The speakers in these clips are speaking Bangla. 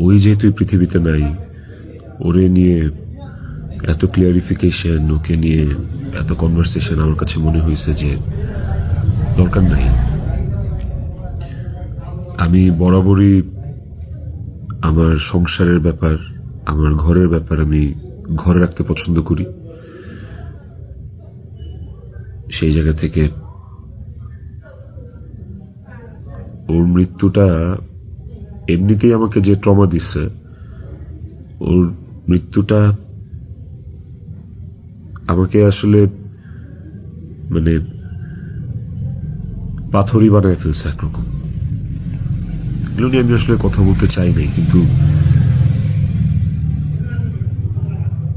ওই যেহেতু এই পৃথিবীতে নাই, ওরে নিয়ে এত ক্লিয়ারিফিকেশন, ওকে নিয়ে এত কনভারসেশন আমার কাছে মনে হয়েছে যে দরকার নাই। আমি বরাবরই আমার সংসারের ব্যাপার, আমার ঘরের ব্যাপার আমি ঘরে রাখতে পছন্দ করি। সেই জায়গা থেকে ওর মৃত্যুটা এমনিতেই আমাকে যে ট্রমা দিচ্ছে, ওর মৃত্যুটা আমাকে আসলে মানে পাথরই বানায় ফেলছে একরকম। এগুলো নিয়ে আমি আসলে কথা বলতে চাই নাই, কিন্তু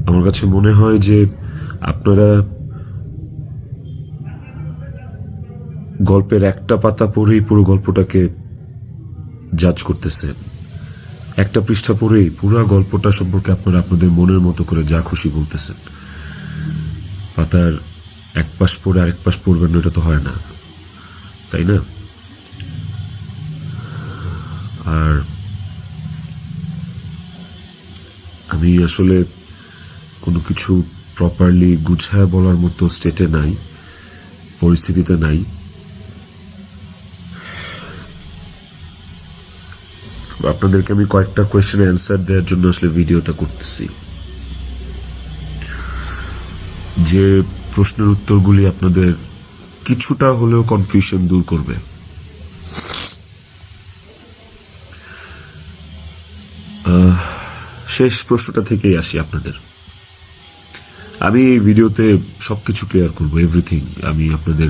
আমার কাছে মনে হয় যে আপনারা গল্পের একটা পাতা পড়েই পুরো গল্পটাকে জাজ করতেছেন। একটা পৃষ্ঠা পড়েই পুরো গল্পটা সম্পর্কে আপনারা আপনাদের মনের মতো করে যা খুশি বলতেছেন। পাতার এক পাশ পড়ে আরেক পাশ পড়বেন না, এটা তো হয় না, তাই না? আর আমি আসলে কোনো কিছু প্রপারলি গুছায় বলার মতো স্টেটে নাই, পরিস্থিতিতে নাই। আপনাদেরকে আমি কয়েকটা কোয়েশ্চেনের অ্যান্সার দেওয়ার জন্য আসলে ভিডিওটা করতেছি, যে প্রশ্নের উত্তরগুলি আপনাদের কিছুটা হলেও কনফিউশন দূর করবে। শেষ প্রশ্নটা থেকেই আসি আপনাদের। আমি এই ভিডিওতে সবকিছু ক্লিয়ার করবো, এভরিথিং। আমি আপনাদের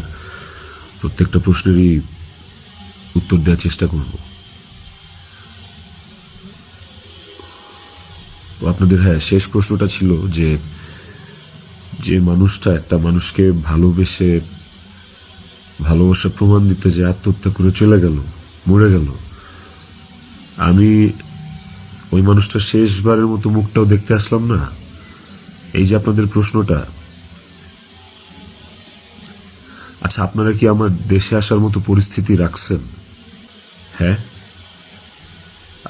প্রত্যেকটা প্রশ্নেরই উত্তর দেওয়ার চেষ্টা করব। তো আপনাদের শেষ প্রশ্নটা ছিল যে যে মানুষটা একটা মানুষকে ভালোবেসে ভালোবাসা প্রমাণ দিতে যে আত্মহত্যা করে চলে গেল, মরে গেল, আমি ওই মানুষটা শেষবারের মতো মুখটাও দেখতে আসলাম না। এই যে আপনাদের প্রশ্নটা, আচ্ছা আপনারা কি আমার দেশে আসার মতো পরিস্থিতি রাখছেন? হ্যাঁ,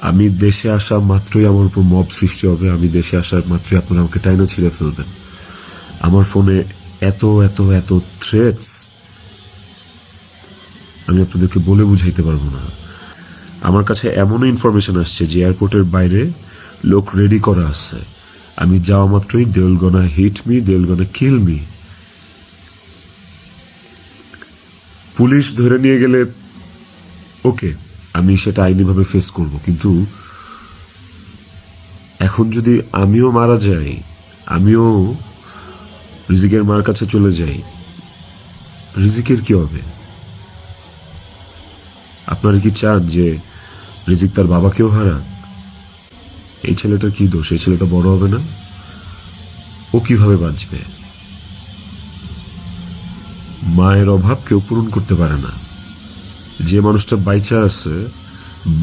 আমি দেশে আসা মাত্রই আমার উপর মব সৃষ্টি হবে। আমি দেশে আসার মাত্রই আপনারা আমাকে টাইনা ছিঁড়ে ফেলবেন। আমার ফোনে এত এত এত থ্রেটস আমি আপনাদেরকে বলে বুঝাইতে পারবো না। আমার কাছে এমনও ইনফরমেশন আসছে যে এয়ারপোর্টের বাইরে লোক রেডি করা আছে। আমি যাওয়া মাত্রই they will gonna hit me, they will gonna kill me. Police ধরে নিয়ে গেলে ওকে, আমি সেটা আইনিভাবে ফেস করব, কিন্তু এখন যদি আমিও মারা যাই, আমিও রিজিকের মার কাছে চলে যাই, রিজিকের কি হবে? আপনারা কি চান যে রিজিক তার বাবাকেও হারাক? এই ছেলেটার কি দোষ? এই ছেলেটা বড় হবে না? ও কিভাবে বাঁচবে? মায়ের অভাব কেউ পূরণ করতে পারে না। যে মানুষটা বাইচা আছে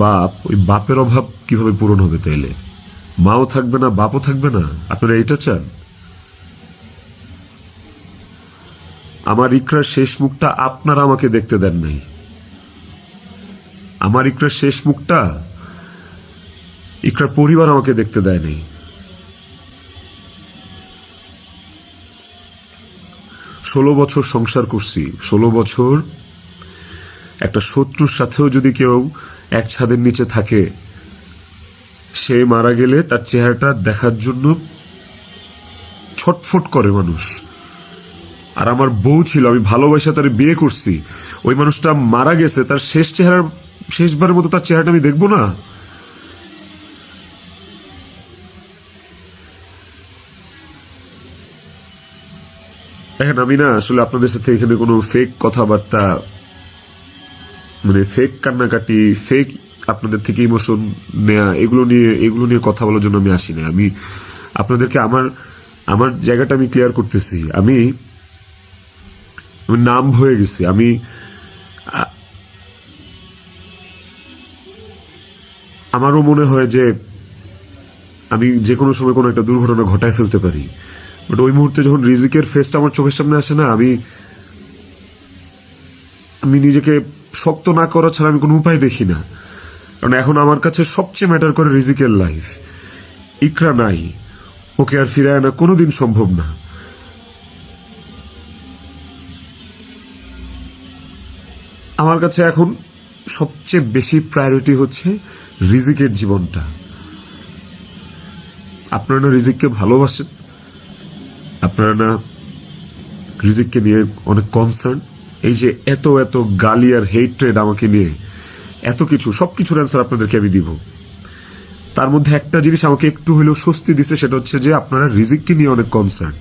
বাপ, ওই বাপের অভাব কিভাবে পূরণ হবে তাইলে? মাও থাকবে না, বাপও থাকবে না? আপনারা এটা চান? আমার ইকরার শেষ মুখটা আপনারা আমাকে দেখতে দেন নাই। আমার ইকরার শেষ মুখটা ইকরার পরিবার আমাকে দেখতে দেয় নাই। 16 বছর সংসার করছি, 16 বছর একটা শত্রুর সাথেও যদি কেউ এক ছাদের নিচে থাকে, সে মারা গেলে তার চেহারাটা দেখার জন্য ছটফট করে মানুষ। আর আমার বউ ছিল, আমি ভালোবাসা তার বিয়ে করছি, ওই মানুষটা মারা গেছে, তার শেষবারের মতো তার চেহারাটা আমি দেখবো না? দেখেন, আমি না আসলে আপনাদের সাথে এখানে কোনো ফেক কথাবার্তা, মানে ফেক কান্নাকাটি, ফেক আপনাদের থেকে ইমোশন নেয়া, এগুলো নিয়ে কথা বলার জন্য আমি আসি না। আমি আপনাদেরকে আমার জায়গাটা আমি ক্লিয়ার করতেছি। আমি নাম হয়ে গেছি। আমারও মনে হয় যে আমি যে কোনো সময় কোনো একটা দুর্ঘটনা ঘটায় ফেলতে পারি, বাট ওই মুহূর্তে যখন রিজিকের ফেসটা আমার চোখের সামনে আসে না, আমি নিজেকে শক্ত না করা ছাড়া আমি কোনো উপায় দেখি না। কারণ এখন আমার কাছে সবচেয়ে ম্যাটার করে রিজিকের লাইফ। ইকরা নাই, ওকে আর ফিরে আনা কোনোদিন সম্ভব না। আমার কাছে এখন সবচেয়ে বেশি প্রায়োরিটি হচ্ছে রিজিকের জীবনটা। আপনারা না রিজিককে ভালোবাসেন, আপনারা না রিজিককে নিয়ে অনেক কনসার্ন। এই যে এত এত গালি আর হেট্রেড আমাকে নিয়ে, এত কিছু, সব কিছুর অ্যান্সার আপনাদেরকে আমি দিব। তার মধ্যে একটা জিনিস আমাকে একটু হলেও স্বস্তি দিছে, সেটা হচ্ছে যে আপনারা রিজিককে নিয়ে অনেক কনসার্ন।